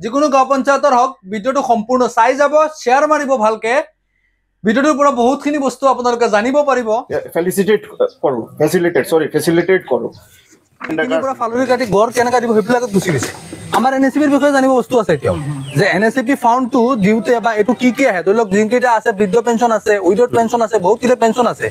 যিকোনো গাঁও পঞ্চায়তৰ হওক ভিডিঅ'টো সম্পূৰ্ণ চাই যাব, শ্বেয়াৰ মাৰিব ভালকে। ভিডিঅ'টোৰ পৰা বহুতখিনি বস্তু আপোনালোকে জানিব পাৰিব। ফেচিলিটেট কৰো ফালৰি কাটি গড় কেনেকৈ দিব সেইবিলাকত গুচি গৈছে। আমাৰ NSCPৰ বিষয়ে জানিব বস্তু আছে এতিয়াও, যে NSCP ফাউণ্ডটো দিওঁতে বা এইটো কি আহে, ধৰি লওক যিকেইটা আছে বৃদ্ধ পেঞ্চন আছে, উইড'ড পেঞ্চন আছে, বহুত কেইটা পেঞ্চন আছে,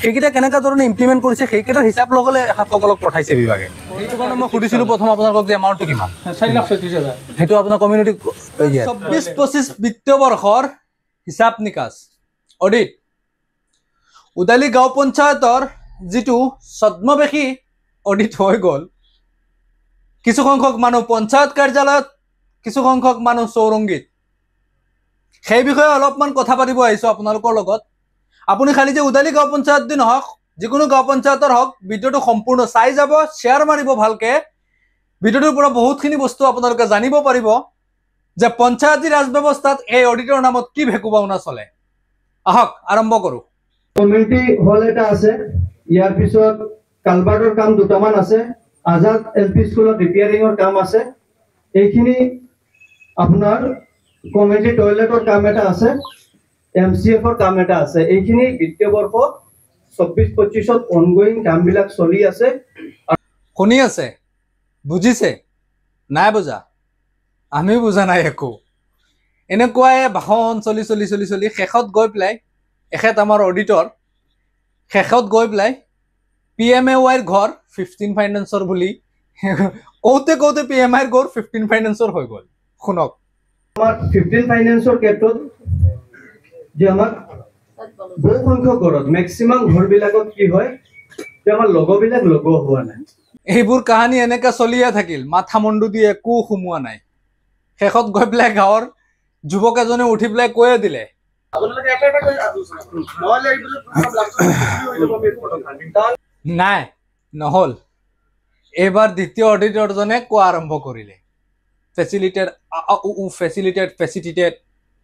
সেইকেইটা কেনেকুৱা ধৰণে ইমপ্লিমেণ্ট কৰিছে সেইকেইটাৰ হিচাপ ল'বলৈ সকলক পঠাইছে বিভাগে। সেইটো কাৰণে মই সুধিছিলোঁ প্ৰথম আপোনালোকক যে এমাউণ্টটো কিমান, 4,37,000 সেইটো আপোনাৰ কমিউনিটি 24-25 বিত্তীয় বৰ্ষৰ হিচাপ নিকাচ অডিট উদালি গাঁও পঞ্চায়তৰ যিটো ছদ্মবেশী অডিট হৈ গ'ল। কিছু সংখ্যক মানুহ পঞ্চায়ত কাৰ্যালয়ত, কিছু সংখ্যক মানুহ চৌৰংগীত, সেই বিষয়ে অলপমান কথা পাতিব আহিছোঁ আপোনালোকৰ লগত। আপুনি খালি যে উদালি গাঁও পঞ্চায়ত দি নহওক, যিকোনো গাঁও পঞ্চায়তৰ হওক ভিডিঅ'টো সম্পূৰ্ণ চাই যাব, শ্বেয়াৰ মাৰিব ভালকে। ভিডিঅ'টোৰ পৰা বহুতখিনি বস্তু আপোনালোকে জানিব পাৰিব যে পঞ্চায়তী ৰাজ ব্যৱস্থাত এই অডিটৰ নামত কি ভেকুৱাওনা চলে। আহক আৰম্ভ কৰোঁ। কমিউনিটি হল এটা আছে, ইয়াৰ পিছত কালভাৰ্টৰ কাম দুটামান আছে, আজাদ LP স্কুলত ৰিপেয়াৰিঙৰ কাম আছে, এইখিনি আপোনাৰ কমিউনিটি টয়লেটৰ কাম এটা আছে, MCFৰ কাম এটা আছে। এইখিনি বিত্তীয় বৰ্ষ 24-25ত অনগোয়িং কামবিলাক চলি আছে। শুনি আছে, বুজিছে নাই বুজা? আমিও বুজা নাই একো। এনেকুৱাই ভাষণ চলি শেষত গৈ পেলাই এখেত আমাৰ অডিটৰ শেষত গৈ পেলাই PMAYৰ ঘৰ 15 ফাইনেন্সৰ বুলি কওঁতে PMAYৰ ঘৰ 15 ফাইনেন্সৰ হৈ গ'ল। শুনক, আমাৰ 15 ফাইনেন্সৰ ক্ষেত্ৰত যে আমাৰ বহু সংখ্যক ঘৰত মেক্সিমাম ঘৰবিলাকত কি হয় যে আমাৰ লগবিলাক লগোৱা হোৱা নাই। এইবোৰ কাহানী এনেকৈ চলিয়ে থাকিল, মাথা মণ্ডু দি একো সোমোৱা নাই। শেষত গৈ পেলাই গাঁৱৰ যুৱক এজনে উঠি পেলাই কৈয়ে দিলে নাই নহ'ল। এইবাৰ দ্বিতীয় অডিটৰজনে কোৱা আৰম্ভ কৰিলে, ফেচিলিটেট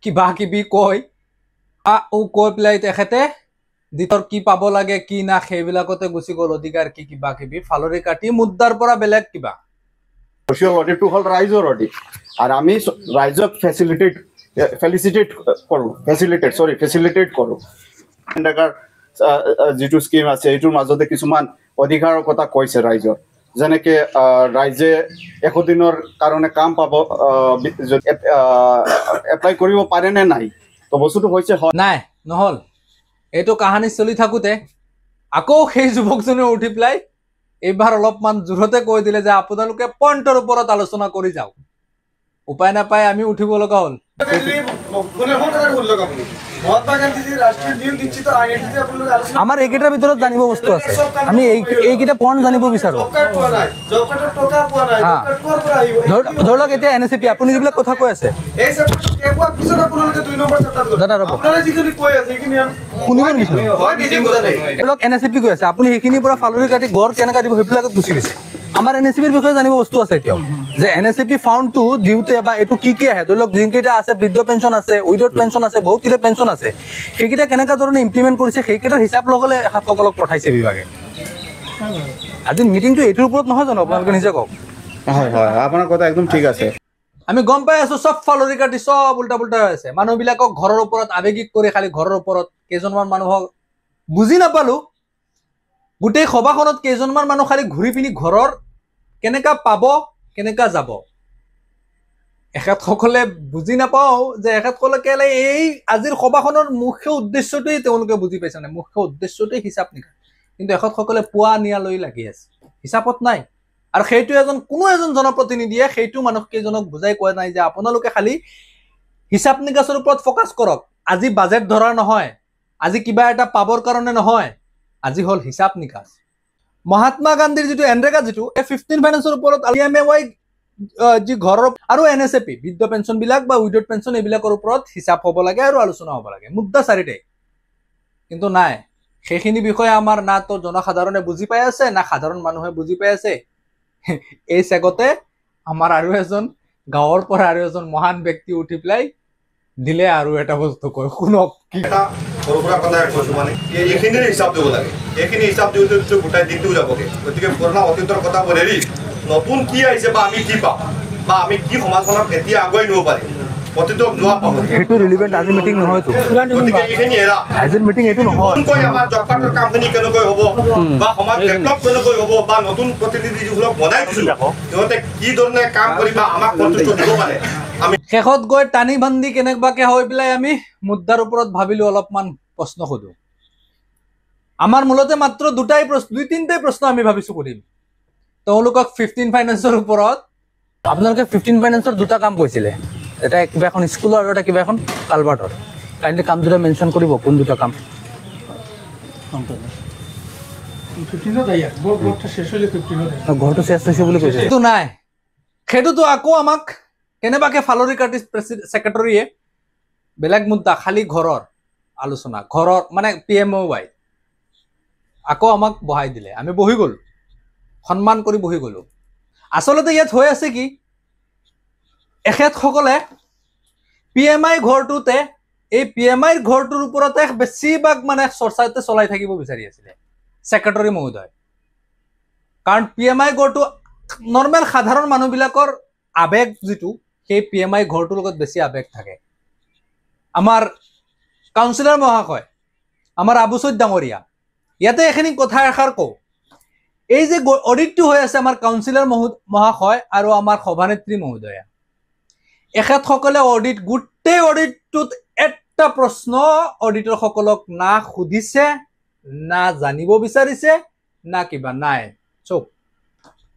কিবা কিবি কৈ পেলাই তেখেতে দ্বিতীয়ৰ কি পাব লাগে কি না সেইবিলাকতে গুচি গ'ল। অধিকাৰ কি কিবা কিবি ফালৰি কাটি মুদ্দাৰ পৰা বেলেগ কিবা। সোশ্যাল অডিটটো হ'ল ৰাইজৰ অডিট, আৰু আমি ৰাইজক ফেচিলিটেট কৰো। যিটো স্কিম আছে এইটোৰ মাজতে কিছুমান অধিকাৰৰ কথা কৈছে ৰাইজৰ, যেনেকে ৰাইজে 100 দিনৰ কাৰণে কাম পাব, এপ্লাই কৰিব পাৰে নে নাই। তো বস্তুটো হৈছে নাই নহ'ল। এইটো কাহানী চলি থাকোঁতে আকৌ সেই যুৱকজনে উঠি পেলাই এইবাৰ অলপমান জোৰতে কৈ দিলে যে আপোনালোকে পইণ্টৰ ওপৰত আলোচনা কৰি যাওক। উপায় নাপায় আমি উঠিব লগা হ'ল। আমাৰ এইকেইটাৰ ভিতৰত জানিব বস্তু আছে, আমি এইকেইটা পইণ্ট জানিব বিচাৰোঁ। ধৰি লওক এতিয়া NSCP আপুনি যিবিলাক কথা কৈ আছে NSCP কৈ আছে, আপুনি সেইখিনিৰ পৰা ফালৰি কাটি গড় কেনেকৈ দিব সেইবিলাকত গুচি গৈছে। আমাৰ NSCPৰ বিষয়ে জানিব বস্তু আছে এতিয়াও, যে NSCP ফাউণ্ডটো দিওঁতে বা এইটো কি আহে, ধৰি লওক যিকেইটা আছে বৃদ্ধ পেঞ্চন আছে, উইড'ড পেঞ্চন আছে, বহুত কেইটা পেঞ্চন আছে, সেইকেইটা কেনেকুৱা ধৰণে ইমপ্লিমেণ্ট কৰিছে সেইকেইটাৰ হিচাপ ল'বলৈ সকলক পঠাইছে বিভাগে। আজি মিটিংটো এইটোৰ ওপৰত নহয় জানো, আপোনালোকে নিজে কওক। হয় হয়, আপোনাৰ কথা একদম ঠিক আছে। আমি গম পাই আছো চব ফালৰি কাটি চব উল্টা পুল্টা হৈ আছে। মানুহবিলাকক ঘৰৰ ওপৰত আৱেগিক কৰি খালি ঘৰৰ ওপৰত কেইজনমান মানুহক বুজি নাপালো। গোটেই সভাখনত কেইজনমান মানুহ খালি ঘূৰি পিনি ঘৰৰ কেনেকা পাব কেনেকা যাব এখেতসকলে বুজি নাপাওঁ যে এখেতসকলে কেলে এই আজিৰ সভাখনৰ মুখ্য উদ্দেশ্যটোৱেই তেওঁলোকে বুজি পাইছে নাই। মুখ্য উদ্দেশ্যটোৱেই হিচাপ নিকাচ, কিন্তু এখেতসকলে পোৱা নিয়া লৈ লাগি আছে, হিচাপত নাই। আৰু সেইটো কোনো এজন জনপ্ৰতিনিধিয়ে সেইটো মানুহকেইজনক বুজাই কোৱা নাই যে আপোনালোকে খালি হিচাপ নিকাচৰ ওপৰত ফ'কাছ কৰক। আজি বাজেট ধৰা নহয়, আজি কিবা এটা পাবৰ কাৰণে নহয়, আজি হ'ল হিচাপ নিকাচ। মহাত্মা গান্ধীৰ যিটো এনৰেগা যিটো 15 ফাইনেন্সৰ ওপৰত PMAY যি ঘৰৰ আৰু NSCP বৃদ্ধ পেঞ্চন বিলাক বা উইড'ড পেঞ্চন এইবিলাকৰ ওপৰত হিচাপ হ'ব লাগে আৰু আলোচনা হ'ব লাগে, মুদ্দা চাৰিটাই। কিন্তু নাই, সেইখিনি বিষয়ে আমাৰ না তো জনসাধাৰণে বুজি পাই আছে না সাধাৰণ মানুহে বুজি পাই আছে। এই চেগতে আমাৰ আৰু এজন গাঁৱৰ পৰা আৰু এজন মহান ব্যক্তি উঠি পেলাই দিলে আৰু এটা বস্তু কয়, শুনক। সৰু সুৰা কথা কৈছোঁ, মানে এইখিনিৰ হিচাপ দিব লাগে। এইখিনি হিচাপ দিওঁতে গোটাই দিনটো যাবগৈ। গতিকে পুৰণা অতীতৰ কথাবোৰ এৰি নতুন কি আহিছে বা আমি কি পাম বা আমি কি সমাজখনক এতিয়া আগুৱাই নিব পাৰিম প্ৰতিটো যোৱা পাহৰি সেইটো ৰিলিভেণ্ট আজি মিটিং নহয়তো গতিকে এইখিনি এৰা আজিৰ মিটিং এইটো নহয় নতুনকৈ আমাৰ জব কাৰ্ডৰ কামখিনি কেনেকৈ হ'ব বা সমাজ ডেভেলপ কেনেকৈ হ'ব বা নতুন প্ৰতিনিধি যিসকলক বনাই দিছোঁ সিহঁতে কি ধৰণে কাম কৰি বা আমাক কৰ্তৃত্ব দিব পাৰে আমি শেষত গৈ টানি বান্ধি কেনেবাকে হৈ পেলাই আমি মুদ্দাৰ ওপৰত ভাবিলো অলপমান প্ৰশ্ন সোধো আমাৰ মূলতে মাত্ৰ দুই তিনিটাই প্ৰশ্ন আমি ভাবিছো কৰিম তেওঁলোকক 15 ফাইনেন্সৰ ওপৰত আপোনালোকে 15 ফাইনেন্সৰ দুটা কাম কৈছিলে এটা কিবা এখন স্কুলৰ আৰু এটা কিবা এখন কালভাৰ্টৰ কাইণ্ডলি কাম দুটা মেনশ্যন কৰিব কোন দুটা কাম ঘৰটো শেষ হৈছে বুলি কৈছে সেইটো নাই সেইটোতো আকৌ আমাক কেনেবাকে ফালৰি কাটি ছেক্ৰেটৰীয়ে বেলেগ মুদ্দা খালি ঘৰৰ আলোচনা ঘৰৰ মানে PMOY আকৌ আমাক বহাই দিলে আমি বহি গ'লো সন্মান কৰি বহি গ'লো আচলতে ইয়াত হৈ আছে কি এখেতসকলে PMI ঘৰটোতে এই PMI ঘৰটোৰ ওপৰতে বেছিভাগ মানে চৰ্চাতে চলাই থাকিব বিচাৰি আছিলে ছেক্ৰেটৰী মহোদয় কাৰণ PMI ঘৰটো নৰ্মেল সাধাৰণ মানুহবিলাকৰ আবেগ যিটো সেই PMI ঘৰটোৰ লগত বেছি আবেগ থাকে আমাৰ কাউন্সিলৰ মহাশয় আমাৰ আবুচৈত ডাঙৰীয়া ইয়াতে এখিনি কথা এষাৰ কওঁ এই যে অডিটটো হৈ আছে আমাৰ কাউন্সিলৰ মহাশয় আৰু আমাৰ সভানেত্ৰী মহোদয়া এখেতসকলে গোটেই অডিটটোত এটা প্ৰশ্ন অডিটৰসকলক না সুধিছে না জানিব বিচাৰিছে না কিবা নাই চব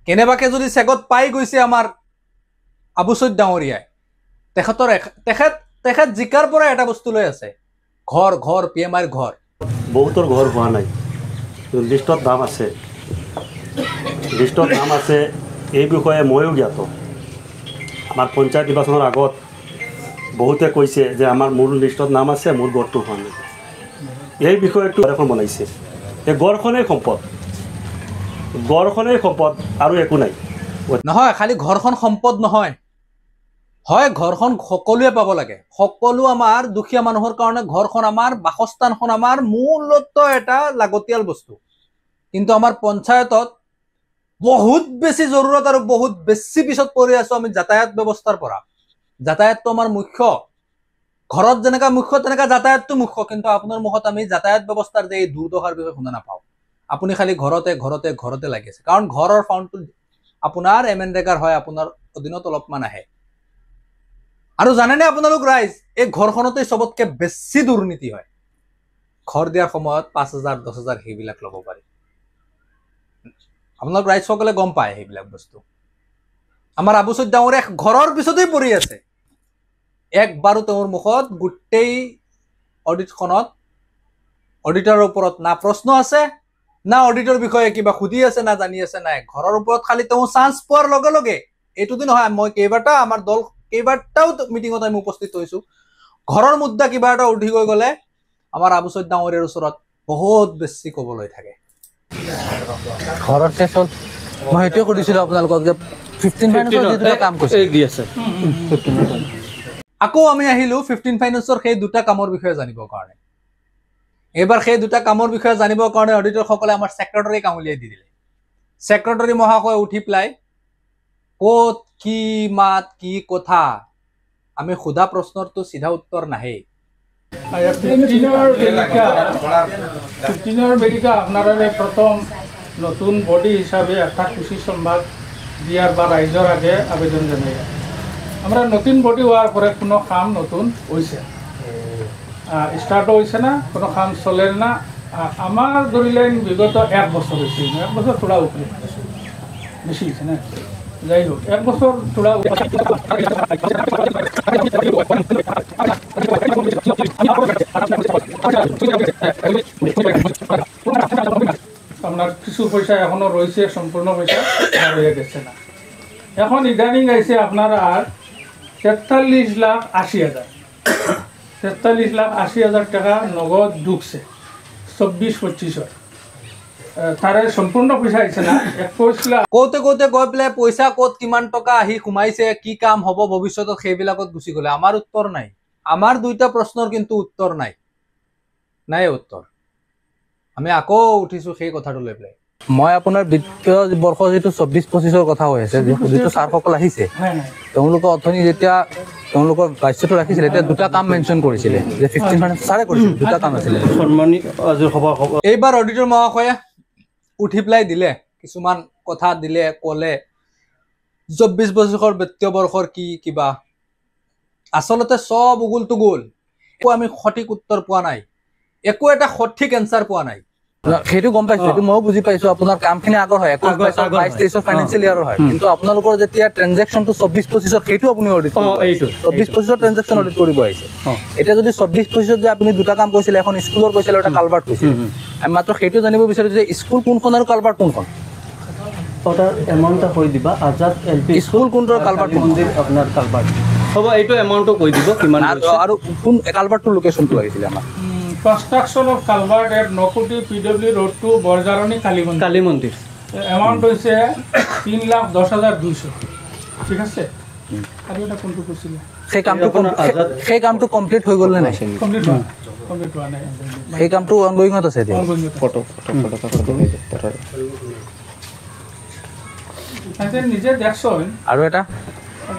কেনেবাকে যদি চেগত পাই গৈছে আমাৰ আবুচৈত ডাঙৰীয়াই তেখেত জিকাৰ পৰা এটা বস্তু লৈ আছে ঘৰ PMIৰ ঘৰ বহুতৰ ঘৰ হোৱা নাই লিষ্টত নাম আছে এই বিষয়ে ময়ো জ্ঞাত আমাৰ পঞ্চায়ত নিৰ্বাচনৰ আগত বহুতে কৈছে যে আমাৰ মোৰ লিষ্টত নাম আছে মোৰ ঘৰটো হোৱা নাই এই বিষয়টো এখন বনাইছে এই গড়খনেই সম্পদ আৰু একো নাই নহয় খালি ঘৰখন সম্পদ নহয় হয় ঘৰখন সকলোৱে পাব লাগে সকলো আমাৰ দুখীয়া মানুহৰ কাৰণে ঘৰখন আমাৰ বাসস্থানখন আমাৰ মূলত এটা লাগতিয়াল বস্তু কিন্তু আমাৰ পঞ্চায়তত বহুত বেছি জৰুৰত আৰু বহুত বেছি পিছত পৰি আছো আমি যাতায়াত ব্যৱস্থাৰ পৰা যাতায়াতটো আমাৰ মুখ্য ঘৰত যেনেকা মুখ্য তেনেকা যাতায়াতটো মুখ্য কিন্তু আপোনাৰ মুখত আমি যাতায়াত ব্যৱস্থাৰ যে এই দুৰ্দশাৰ বিষয়ে শুনা নাপাওঁ আপুনি খালি ঘৰতে লাগিছে কাৰণ ঘৰৰ ফাউণ্ডটো আপোনাৰ MNREGAৰ হয় আপোনাৰ অধীনত অলপমান আহে আৰু জানেনে আপোনালোক ৰাইজ এই ঘৰখনতে চবতকে বেছি দুৰ্নীতি হয় ঘৰ দিয়াৰ সময়ত 5,000 10,000 সেইবিলাক ল'ব পাৰি আপোনালোক ৰাইজ সকলে গম পায় সেইবিলাক বস্তু আমাৰ আবুচৈত ডাঙৰীয়া ঘৰৰ পিছতেই পৰি আছে একবাৰো তেওঁৰ মুখত গোটেই অডিটখনত অডিটৰৰ ওপৰত না প্ৰশ্ন আছে না অডিটৰ বিষয়ে কিবা সুধি আছে না জানি আছে নাই ঘৰৰ ওপৰত খালি তেওঁ চান্স পোৱাৰ লগে লগে এইটোতো নহয় মই আমাৰ দল কেইবাটাও মিটিঙত আমি উপস্থিত হৈছো ঘৰৰ মুদ্দা কিবা এটা উঠি গৈ গ'লে আমাৰ আবুচৈত ডাঙৰীয়াৰ ওচৰত বহুত বেছি ক'বলৈ থাকে ঘৰৰ শেষ হ'ল মই সেইটোৱে সুধিছিলো আপোনালোকক যে 15 ফাইনেন্সৰ দুটা কাম কৈছে আকৌ আমি আহিলো 15 ফাইনেন্সৰ সেই দুটা কামৰ বিষয়ে জানিবৰ কাৰণে এইবাৰ সেই দুটা কামৰ বিষয়ে জানিবৰ কাৰণে অডিটৰসকলে আমাৰ ছেক্ৰেটৰী কামুলিয়াই দি দিলে ছেক্ৰেটৰী মহাশয় উঠি পেলাই ক'ত কি মাত কি কথা আমি সোধা প্ৰশ্নৰটো চিধা উত্তৰ নাহে 15 বেদিকা আপনারা প্রথম নতুন বডি হিসাবে একটা খুশি সংবাদ দিয়ার বা রাইজর আগে আবেদন জানাই আমরা নতুন বডি হওয়ার পরে কোনো কাম নতুন হয়েছে স্টার্টও হয়েছে না কোনো কাম চলে না আমার ধরিলেন বিগত 1 বছর হয়েছে 1 বছর থোড়া উপরে বেশি হয়েছে না যাই হোক 1 বছর থোড়া আপনার কিছু পয়সা এখনো রয়েছে সম্পূর্ণ পয়সা রয়ে গেছে না এখন ইদানিং আইছে আপনার আর 43,80,000 43,80,000 টাকা নগদ ঢুকছে 24-25 তারে সম্পূর্ণ পয়সা আইছে না 21 কওঁতে গৈ পেলাই পইচা ক'ত কিমান টকা আহি সোমাইছে কি কাম হ'ব ভৱিষ্যতত সেইবিলাকত গুচি গ'লে আমাৰ উত্তৰ নাই আমাৰ দুইটা প্ৰশ্নৰ কিন্তু উত্তৰ নাই উত্তৰ আমি আকৌ উঠিছো সেই কথাটো লৈ পেলাই মই আপোনাৰ বিত্তীয় বৰ্ষ যিটো 24-25ৰ কথা হৈ আছে যিটো ছাৰসকল আহিছে তেওঁলোকৰ অথনি যেতিয়া তেওঁলোকৰ বাচ্যটো ৰাখিছিলে এতিয়া দুটা কাম মেনশ্যন কৰিছিলে যে 15 ছাৰে কৰিছিল দুটা কাম আছিলে এইবাৰ অডিটৰ মহাশয়ে উঠি পেলাই দিলে কিছুমান কথা দিলে ক'লে 24-25 বিত্তীয় বৰ্ষৰ কি কিবা আচলতে সব উগুল তুগুল একো আমি সঠিক উত্তৰ পোৱা নাই একো এটা সঠিক এনসাৰ পোৱা নাই সেইটো গম পাইছো সেইটো ময়ো বুজি পাইছো আপোনাৰ কামখিনি আগৰ হয় 21-22-23 ফাইনেন্সিয়েল ইয়াৰৰ হয় কিন্তু আপোনালোকৰ যেতিয়া ট্ৰানজেকশ্যনটো 24-25 সেইটো আপুনি অডিট এইটো 24-25 ট্ৰানজেকশ্যন অডিট কৰিব আহিছে এতিয়া যদি 24-25 যে আপুনি দুটা কাম কৈছিলে এখন স্কুলৰ কৈছিলে এটা কালভাৰ্ট কৈছিলে আমি মাত্ৰ সেইটো জানিব বিচাৰিছো যে স্কুল কোনখন আৰু কালভাৰ্ট কোনখন ওটাৰ এমাউন্টটা কই দিবা আজাদ এলপি স্কুল কোনটোৰ কালভাৰ্ট মন্দিৰ আপোনাৰ কালভাৰ্ট হ'ব এইটো এমাউন্টটো কৈ দিব কিমান আৰু কোন কালভাৰ্টৰ লোকেশ্যনটো লাগিছিলে আমাক construction of culvert at Nakuti PW road to Borjarani Kali মন্দিৰ এমাউণ্ট হৈছে 3,10,200 ঠিক আছে আৰু এটা কোনটো কৈছিলে সেই কামটো কমপ্লিট হৈ গ'ল নে নাই কমপ্লিট হোৱা নাই সেই কামটো অনগোয়িঙত আছে এতিয়া ফটো নিজে দেখছোন আৰু এটা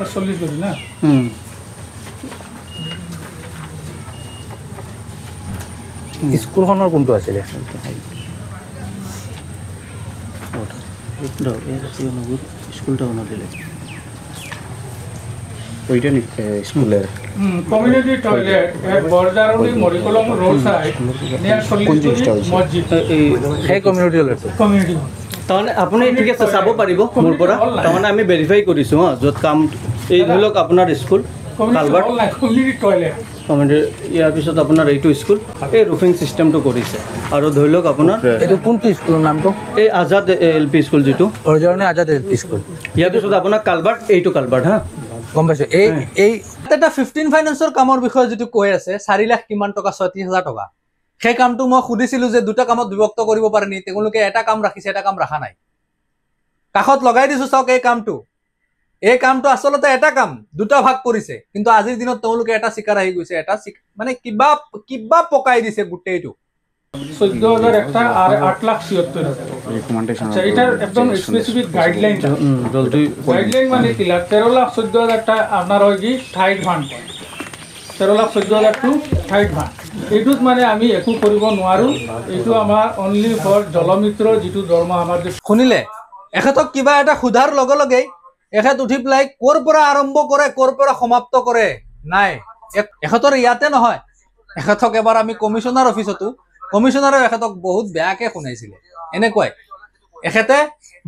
40 কৰি না স্কুলখনৰ কোনটো আছিলে স্কুলটা দিলে ওইটা নি স্কুলেৰ community toilet at Borjarani Morikolom road side near 40 মছজিদ সেই কমিউনিটি টয়লেট কমিউনিটি তাৰমানে আপুনি ঠিক আছে চাব পাৰিব মোৰ পৰা তাৰমানে আমি ভেৰিফাই কৰিছোঁ য'ত কাম এই ধৰি লওক আপোনাৰ school culvert community toilet community ইয়াৰ পিছত আপোনাৰ এইটো স্কুল এই ৰুফিং চিষ্টেমটো কৰিছে আৰু ধৰি লওক আপোনাৰ এইটো কোনটো স্কুলৰ নামটো এই আজাদ LP স্কুল যিটো বৰজাৰণী আজাদ LP স্কুল ইয়াৰ পিছত আপোনাৰ কালভাৰ্ট এইটো কালভাৰ্ট হা গম পাইছো এই এটা 15 ফাইনেন্সৰ কামৰ বিষয়ে যিটো কৈ আছে 4 লাখ কিমান টকা 36,000 টকা সেই কামটো মই সুধিছিলো যে দুটা কামত বিভক্ত কৰিব পাৰে নি তেওঁলোকে এটা কাম ৰাখিছে এটা কাম ৰাখা নাই কাখত লগাই দিছো চাওক এই কামটো আচলতে এটা কাম দুটা ভাগ কৰিছে কিন্তু আজিৰ দিনত তেওঁলোকে এটা শিকাৰ আহি গৈছে এটা মানে কিবা পকাই দিছে গোটেইটো 14,000 একটা আর 8,76,000 রিকমেন্ডেশন আচ্ছা এটার একদম স্পেসিফিক গাইডলাইন গাইডলাইন মানে কি 13,14,000 টা আপনার হয় কি ঠাইট ফান্ড 13,14,000 টু ঠাইট ফান্ড এইটুত মানে আমি একো কৰিব নোৱাৰো এইটো আমাৰ অনলি ফৰ জলমিত্ৰ যেটো দৰমহা আমাৰ শুনিলে এখেতক কিবা এটা খুদাৰ লগে লগে এখেত উঠি প্লাই কোৰ পৰা আৰম্ভ কৰে কোৰ পৰা সমাপ্ত কৰে নাই এখেতৰ ইয়াতে নহয় এখেতক এবাৰ আমি কমিশনাৰ অফিসতো কমিশনাৰে এখেতক বহুত বেয়াকে শুনাইছিলে এনেকৈ এখেতে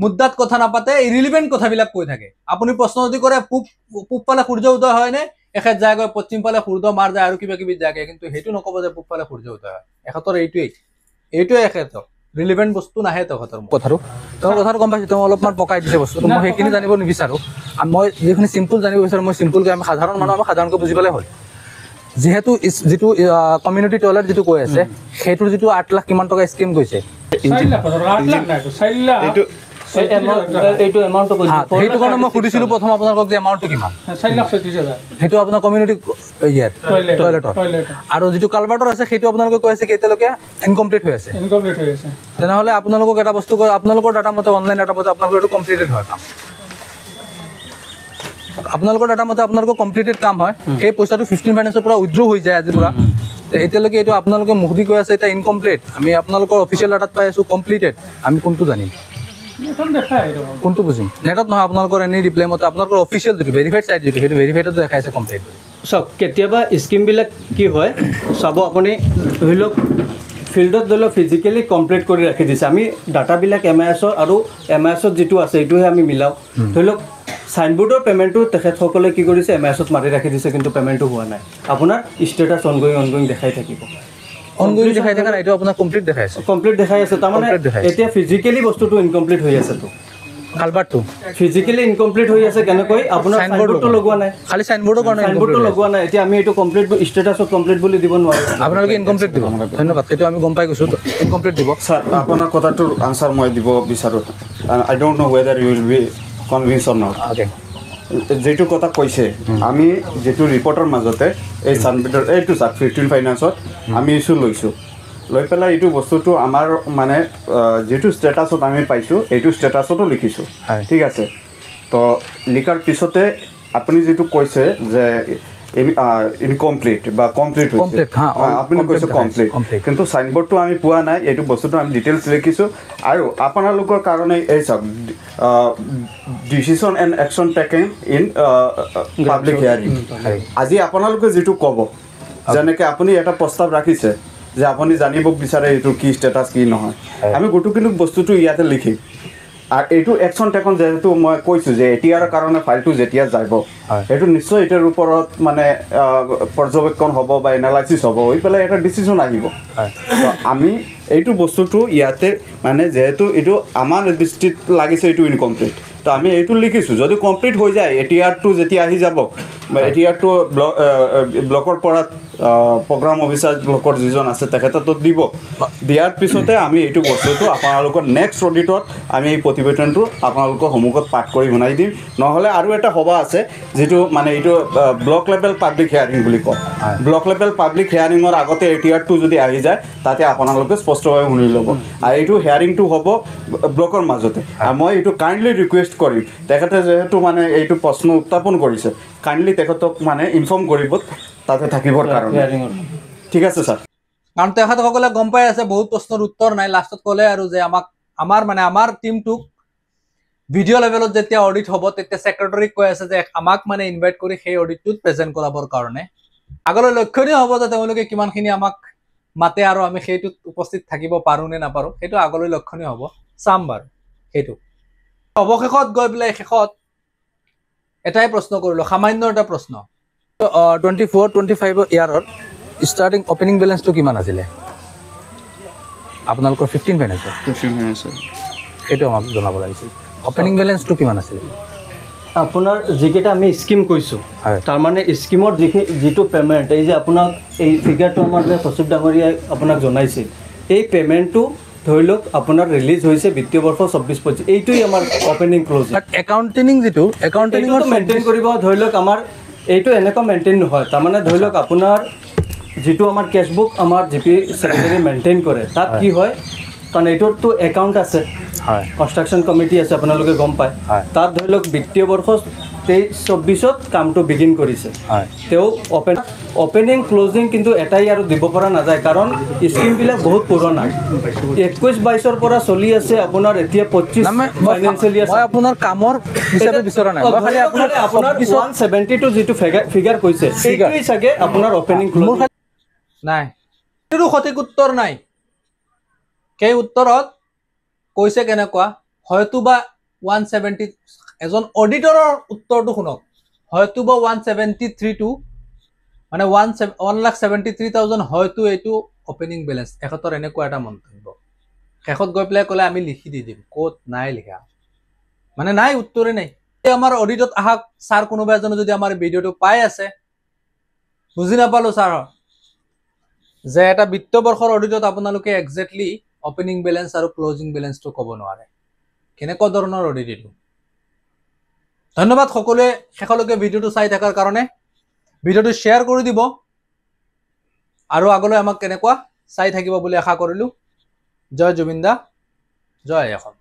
মুদ্দাত কথা নাপাতে ইৰিলিভেন্ট কথাবিলাক কৈ থাকে আপুনি প্ৰশ্ন যদি কৰে পূব ফালে সূৰ্য উদয় হয় নে এখেত যায় গৈ পশ্চিম ফালে সূৰ্য মাৰ যায় আৰু কিবা কিবি জাগে কিন্তু হেতু নকব যে পূব ফালে সূৰ্য উদয় হয় এখেতৰ এইটোৱে এখেতৰ ৰিলেভেন্ট বস্তু নাহে তেখেতৰ কথাটো তেওঁৰ কথাটো গম পাইছো তেওঁ অলপমান পকাই দিছে বস্তুটো মই সেইখিনি জানিব নিবিচাৰো মই যিখিনি সিম্পল জানিব বিচাৰো মই সিম্পলকৈ আমি সাধাৰণ মানুহ আমি সাধাৰণকৈ বুজি পালে হ'ল যেহেতু যেটো কমিউনিটি টয়লেট যেটো কৈ আছে সেইটোৰ যেটো 8 লাখ কিমান টকা স্কিম গৈছে 4 লাখ 8 লাখ নাই 4 লাখ এইটো এমাউন্টটো কৈ দিব সেইটো কাৰণে মই সুধিছিলো প্ৰথম আপোনালোকক যে এমাউন্টটো কিমান 4,37,000 সেইটো আপোনাৰ কমিউনিটি টয়লেট আৰু যেটো কালভাৰ্টৰ আছে সেইটো আপোনালোকে কৈ আছে কেতিয়ালৈকে ইনকমপ্লিট হৈ আছে তেনেহলে আপোনালোকক এটা বস্তু আপোনালোকৰ ডাটা মতে অনলাইন ডাটা মতে আপোনালোকৰ এইটো কমপ্লিটেড হয় কাম আপোনালোকৰ ডাটা মতে আপোনালোকৰ কমপ্লিটেড কাম হয় সেই পইচাটো 15 ফাইনেন্সৰ পৰা উইথড্ৰ হৈ যায় আজিৰ পৰা এতিয়ালৈকে এইটো আপোনালোকে মুখদি কৈ আছে এটা ইনকমপ্লিট আমি আপোনালোকৰ অফিচিয়েল ডাটাত পাই আছো কমপ্লিটেড আমি কোনটো জানিম কোনটো বুজিম নেটত নহয় আপোনালোকৰ এনি ৰিপ্লাই মতে আপোনালোকৰ অফিচিয়েল যেটো ভেৰিফাইড সাইট যেটো সেইটো ভেৰিফাইডত দেখাইছে কমপ্লিট সব কেতিয়াবা স্কিমবিলাক কি হয় চাব আপুনি ধৰি লওক ফিল্ডত ধৰি লওক ফিজিকেলি কমপ্লিট কৰি ৰাখি দিছে আমি ডাটাবিলাক MIS আৰু MIS যেটো আছে এইটোহে আমি মিলাও ধৰি লওক সাইনবোৰ্ডৰ পেমেন্টটো তেখেতসকলে কি কৰিছে MIS-ত মাৰি ৰাখি দিছে কিন্তু পেমেন্টটো হোৱা নাই আপোনাৰ ষ্টেটাস অনগোয়িং দেখাই থাকিব অনগোয়িং দেখাই থাকা এইটো আপোনাৰ কমপ্লিট দেখাই আছে তাৰমানে এতিয়া ফিজিকেলি বস্তুটো ইনকমপ্লিট হৈ আছে তো কালভাৰ্টটো ফিজিকেলি ইনকমপ্লিট হৈ আছে কেনেকৈ আপোনাৰ সাইনবোৰ্ডটো লগোৱা নাই খালি সাইনবোৰ্ডৰ কাৰণে সাইনবোৰ্ডটো লগোৱা নাই এতিয়া আমি এইটো কমপ্লিট ষ্টেটাসত কমপ্লিট বুলি দিব নোৱাৰো আপোনালোকে ইনকমপ্লিট দিব ধন্যবাদ সেইটো আমি গম পাই গৈছো ইনকমপ্লিট দিব স্যার আপোনাৰ কথাটোৰ আনসাৰ মই দিব বিচাৰো I don't know whether you will be convinced or not okay যেটো কথা কৈছে আমি যেটো ৰিপৰ্টৰ মাজতে এই সানবিটৰ এইটো স্যাৰ 15 ফাইনান্সত আমি ইস্যু লৈছো লৈ পেলাই এইটো বস্তুটো আমাৰ মানে যিটো ষ্টেটাছত আমি পাইছোঁ এইটো ষ্টেটাছতো লিখিছোঁ ঠিক আছে তো লিখাৰ পিছতে আপুনি যিটো কৈছে যে ইনকমপ্লিট বা কমপ্লিট হৈছে আপুনি কৈছে কমপ্লিট কিন্তু চাইনবোৰ্ডটো আমি পোৱা নাই এইটো বস্তুটো আমি ডিটেইলছ লিখিছোঁ আৰু আপোনালোকৰ কাৰণে এই চাওক decision and action taken in public hearing আজি আপোনালোকে যিটো ক'ব যেনেকৈ আপুনি এটা প্ৰস্তাৱ ৰাখিছে যে আপুনি জানিব বিচাৰে এইটো কি ষ্টেটাছ কি নহয় আমি গোটেইখিনি বস্তুটো ইয়াতে লিখিম আৰু এইটো একশ্যন টেকন যেহেতু মই কৈছোঁ যে এতিয়াৰ কাৰণে ফাইলটো যেতিয়া যাব সেইটো নিশ্চয় এটাৰ ওপৰত মানে পৰ্যবেক্ষণ হ'ব বা এনালাইচিছ হ'ব হৈ পেলাই এটা ডিচিশ্যন আহিব আমি এইটো বস্তুটো ইয়াতে মানে যেহেতু এইটো আমাৰ দৃষ্টিত লাগিছে এইটো ইনকমপ্লিট তো আমি এইটো লিখিছোঁ যদি কমপ্লিট হৈ যায় এটিআৰটো যেতিয়া আহি যাব এটিআৰটো ব্লকৰ পৰা প্ৰগ্ৰাম অফিচাৰ ব্লকৰ যিজন আছে তেখেততো দিব দিয়াৰ পিছতে আমি এইটো বস্তুটো আপোনালোকৰ নেক্সট অডিটত আমি এই প্ৰতিবেদনটো আপোনালোকৰ সন্মুখত পাঠ কৰি শুনাই দিম নহ'লে আৰু এটা সভা আছে যিটো মানে এইটো ব্লক লেভেল পাব্লিক হিয়াৰিং বুলি কয় ব্লক লেভেল পাব্লিক হিয়াৰিঙৰ আগতে এটিআৰটো যদি আহি যায় তাতে আপোনালোকে স্পষ্টভাৱে শুনি ল'ব আৰু এইটো হিয়াৰিংটো হ'ব ব্লকৰ মাজতে আৰু মই এইটো কাইণ্ডলি ৰিকুৱেষ্ট কৰিম তেখেতে যেহেতু মানে এইটো প্ৰশ্ন উত্থাপন কৰিছে কাইণ্ডলি তেখেতক মানে ইনফৰ্ম কৰিব তাতে থাকিবৰ কাৰণে ঠিক আছে ছাৰ কাৰণ তেখেতসকলে গম পাই আছে বহুত প্ৰশ্নৰ উত্তৰ নাই লাষ্টত ক'লে আৰু যে আমাৰ টিমটোক ভিডিঅ' লেভেলত যেতিয়া অডিট হ'ব তেতিয়া ছেক্ৰেটাৰীক কৈ আছে যে আমাক মানে ইনভাইট কৰি সেই অডিটটোত প্ৰেজেণ্ট কৰাবৰ কাৰণে আগলৈ লক্ষণীয় হ'ব যে তেওঁলোকে কিমানখিনি আমাক মাতে আৰু আমি সেইটোত উপস্থিত থাকিব পাৰোঁ নে নাপাৰোঁ সেইটো আগলৈ লক্ষণীয় হ'ব চাম বাৰু সেইটো অৱশেষত গৈ পেলাই শেষত এটাই প্ৰশ্ন কৰিলোঁ সামান্য এটা প্ৰশ্ন 24-25 ইয়াৰৰ ষ্টাৰ্টিং অপেনিং বেলেঞ্চটো কিমান আছিলে আপোনালোকৰ 15 ফাইনেন্সৰ সেইটো আমাক জনাব লাগিছিল অপেনিং বেলেঞ্চটো কিমান আছিলে আপোনাৰ যিকেইটা আমি স্কিম কৈছোঁ তাৰমানে স্কিমৰ যিটো পে'মেণ্ট এই যে আপোনাক এই ফিগাৰটো আমাৰ যে সচিব ডাঙৰীয়াই আপোনাক জনাইছিল এই পে'মেণ্টটো ধৰি লওক আপোনাৰ ৰিলিজ হৈছে বিত্তীয় বৰ্ষ 24-25 এইটোৱেই আমাৰ অপেনিং ক্ল'জ একাউণ্টিং যিটো একাউণ্টিঙৰ মেইনটেইন কৰিব ধৰি লওক আমাৰ এইটো এনেকুৱা মেইনটেইন নহয় তাৰমানে ধৰি লওক আপোনাৰ যিটো আমাৰ কেছবুক আমাৰ জি পি ছেক্ৰেটাৰী মেইনটেইন কৰে তাত কি হয় কাৰণ এইটোতো একাউণ্ট আছে কনষ্ট্ৰাকশ্যন কমিটি আছে আপোনালোকে গম পায় তাত ধৰি লওক বিত্তীয় বৰ্ষ 23-24ত কামটো বিগিন কৰিছে তেওঁ অপেনিং ক্লজিং কিন্তু এটাই আৰু দিব পৰা নাযায় কাৰণ স্কিমবিলাক বহুত পুৰণা 21-22ৰ পৰা চলি আছে আপোনাৰ এতিয়া 25 ফাইনেন্সিয়েলি আছে মই আপোনাৰ কামৰ হিচাপে বিচৰা নাই মই খালি আপোনাৰ 172 যিটো ফিগাৰ কৈছে সেইটোৱেই চাগে আপোনাৰ অপেনিং ক্লজিং নাই এইটো সঠিক উত্তৰ নাই সেই উত্তৰত কৈছে কেনেকুৱা হয়তো বা 170 এজন অডিটৰৰ উত্তৰটো শুনক হয়তো বা 173টো মানে 1,73,000 হয়তো এইটো অপেনিং বেলেঞ্চ এখতৰ এনেকুৱা এটা মন্তব্য শেষত গৈ পেলাই ক'লে আমি লিখি দি দিম ক'ত নাই লিখা মানে নাই উত্তৰে নাই আমাৰ অডিটত আহক ছাৰ কোনোবা এজনে যদি আমাৰ ভিডিঅ'টো পাই আছে বুজি নাপালোঁ ছাৰ যে এটা বিত্ত বৰ্ষৰ অডিটত আপোনালোকে একজেক্টলি অপেনিং বেলেঞ্চ আৰু ক্লজিং বেলেঞ্চটো ক'ব নোৱাৰে কেনেকুৱা ধৰণৰ অডিট এইটো ধন্যবাদ সকলোৱে শেষলৈকে ভিডিঅ'টো চাই থকাৰ কাৰণে ভিডিঅ'টো শ্বেয়াৰ কৰি দিব আৰু আগলৈ আমাক কেনেকুৱা চাই থাকিব বুলি আশা কৰিলোঁ জয় জুবিন দা জয় অসম